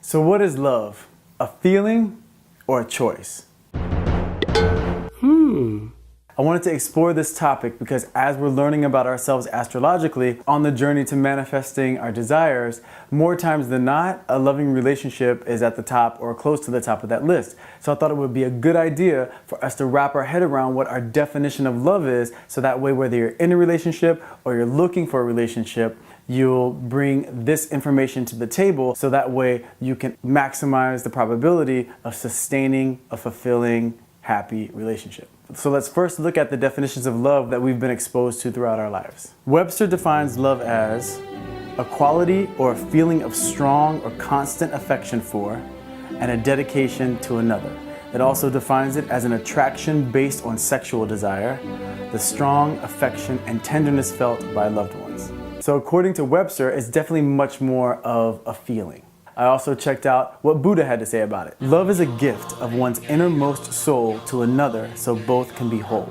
So what is love? A feeling or a choice? I wanted to explore this topic because as we're learning about ourselves astrologically on the journey to manifesting our desires, more times than not, a loving relationship is at the top or close to the top of that list. So I thought it would be a good idea for us to wrap our head around what our definition of love is, so that way whether you're in a relationship or you're looking for a relationship, you'll bring this information to the table so that way you can maximize the probability of sustaining a fulfilling, happy relationship. So let's first look at the definitions of love that we've been exposed to throughout our lives. Webster defines love as a quality or a feeling of strong or constant affection for and a dedication to another. It also defines it as an attraction based on sexual desire, the strong affection and tenderness felt by loved ones. So according to Webster, it's definitely much more of a feeling. I also checked out what Buddha had to say about it. Love is a gift of one's innermost soul to another so both can be whole.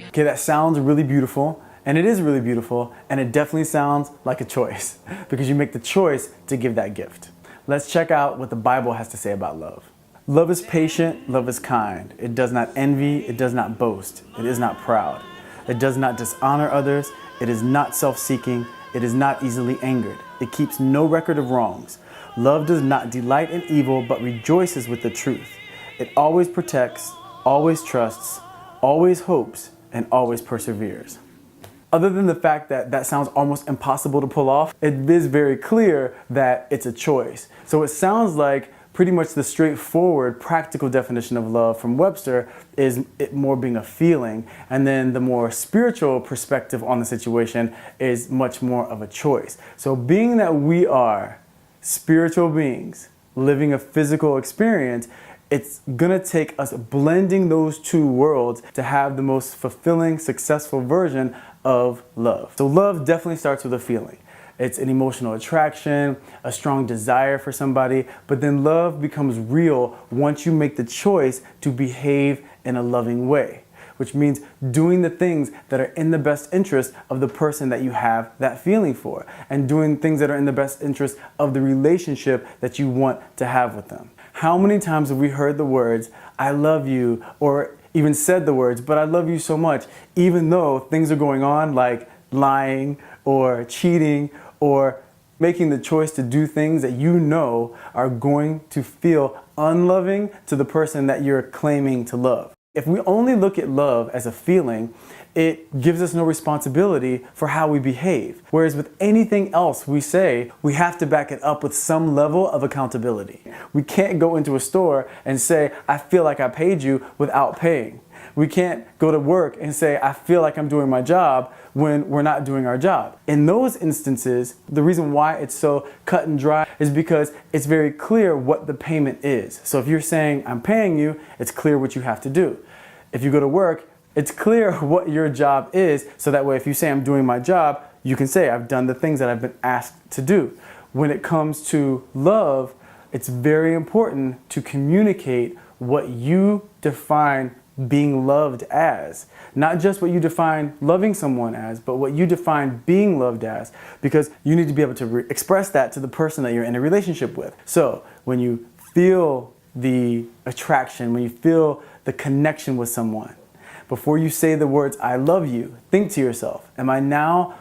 Okay, that sounds really beautiful, and it is really beautiful, and it definitely sounds like a choice because you make the choice to give that gift. Let's check out what the Bible has to say about love. Love is patient, love is kind. It does not envy, it does not boast, it is not proud. It does not dishonor others, it is not self-seeking, it is not easily angered. It keeps no record of wrongs. Love does not delight in evil, but rejoices with the truth. It always protects, always trusts, always hopes, and always perseveres. Other than the fact that that sounds almost impossible to pull off, it is very clear that it's a choice. So it sounds like pretty much the straightforward, practical definition of love from Webster is it more being a feeling, and then the more spiritual perspective on the situation is much more of a choice. So being that we are spiritual beings living a physical experience, it's gonna take us blending those two worlds to have the most fulfilling, successful version of love. So love definitely starts with a feeling. It's an emotional attraction, a strong desire for somebody, but then love becomes real once you make the choice to behave in a loving way, which means doing the things that are in the best interest of the person that you have that feeling for, and doing things that are in the best interest of the relationship that you want to have with them. How many times have we heard the words, I love you, or even said the words, but I love you so much, even though things are going on like lying or cheating or making the choice to do things that you know are going to feel unloving to the person that you're claiming to love. If we only look at love as a feeling, it gives us no responsibility for how we behave. Whereas with anything else we say, we have to back it up with some level of accountability. We can't go into a store and say, I feel like I paid you without paying. We can't go to work and say, I feel like I'm doing my job when we're not doing our job. In those instances, the reason why it's so cut and dry is because it's very clear what the payment is. So if you're saying, I'm paying you, it's clear what you have to do. If you go to work, it's clear what your job is, so that way if you say I'm doing my job, you can say I've done the things that I've been asked to do. When it comes to love, it's very important to communicate what you define being loved as. Not just what you define loving someone as, but what you define being loved as, because you need to be able to express that to the person that you're in a relationship with. So when you feel the attraction, when you feel the connection with someone, before you say the words, I love you, think to yourself, am I now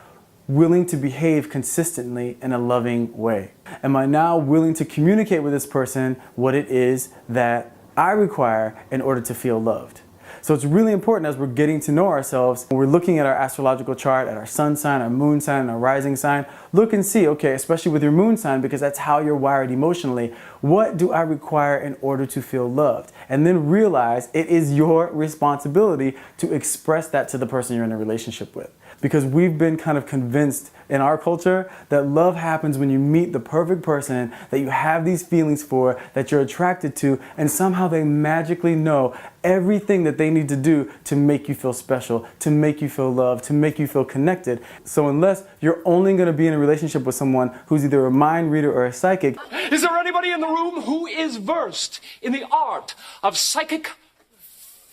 willing to behave consistently in a loving way? Am I now willing to communicate with this person what it is that I require in order to feel loved? So it's really important as we're getting to know ourselves, when we're looking at our astrological chart, at our sun sign, our moon sign, and our rising sign, look and see, okay, especially with your moon sign, because that's how you're wired emotionally, what do I require in order to feel loved? And then realize it is your responsibility to express that to the person you're in a relationship with. Because we've been kind of convinced in our culture that love happens when you meet the perfect person that you have these feelings for, that you're attracted to, and somehow they magically know everything that they need to do to make you feel special, to make you feel loved, to make you feel connected. So unless you're only going to be in a relationship with someone who's either a mind reader or a psychic. Is there anybody in the room who is versed in the art of psychic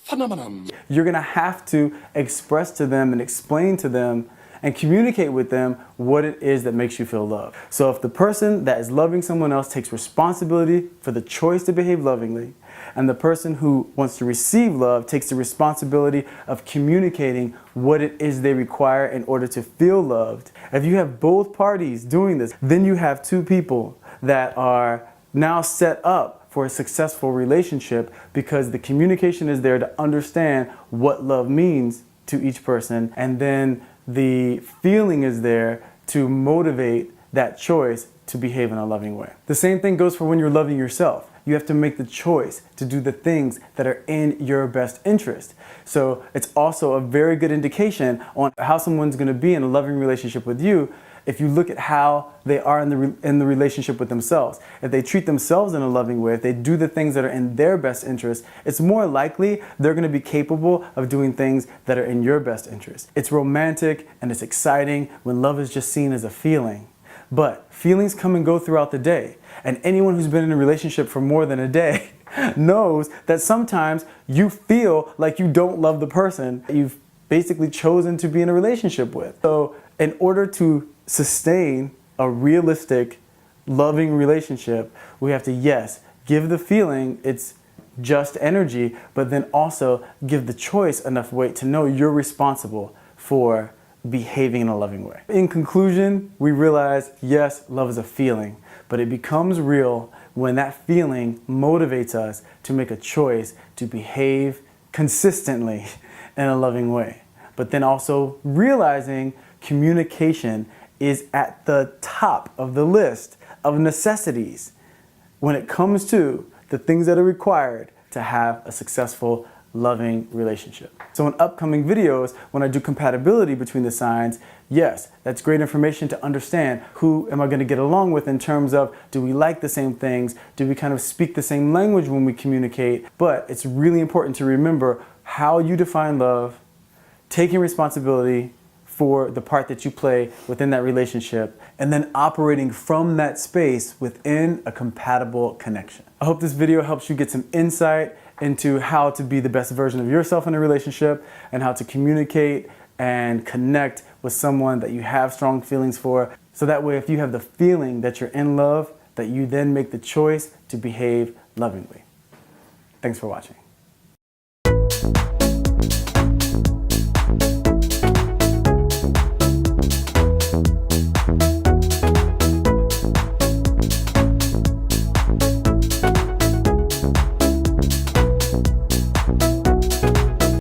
phenomenon? You're going to have to express to them and explain to them and communicate with them what it is that makes you feel loved. So if the person that is loving someone else takes responsibility for the choice to behave lovingly, and the person who wants to receive love takes the responsibility of communicating what it is they require in order to feel loved, if you have both parties doing this, then you have two people that are now set up for a successful relationship, because the communication is there to understand what love means to each person, and then the feeling is there to motivate that choice to behave in a loving way. The same thing goes for when you're loving yourself. You have to make the choice to do the things that are in your best interest. So it's also a very good indication on how someone's going to be in a loving relationship with you if you look at how they are in the relationship with themselves. If they treat themselves in a loving way, if they do the things that are in their best interest, it's more likely they're going to be capable of doing things that are in your best interest. It's romantic and it's exciting when love is just seen as a feeling. But feelings come and go throughout the day. And anyone who's been in a relationship for more than a day knows that sometimes you feel like you don't love the person you've basically chosen to be in a relationship with. So in order to sustain a realistic, loving relationship, we have to, yes, give the feeling its just energy, but then also give the choice enough weight to know you're responsible for behaving in a loving way. In conclusion, we realize, yes, love is a feeling, but it becomes real when that feeling motivates us to make a choice to behave consistently in a loving way. But then also realizing communication is at the top of the list of necessities when it comes to the things that are required to have a successful loving relationship. So in upcoming videos, when I do compatibility between the signs, yes, that's great information to understand who am I going to get along with in terms of, do we like the same things? Do we kind of speak the same language when we communicate? But it's really important to remember how you define love, taking responsibility for the part that you play within that relationship, and then operating from that space within a compatible connection. I hope this video helps you get some insight into how to be the best version of yourself in a relationship, and how to communicate and connect with someone that you have strong feelings for. So that way, if you have the feeling that you're in love, that you then make the choice to behave lovingly. Thanks for watching.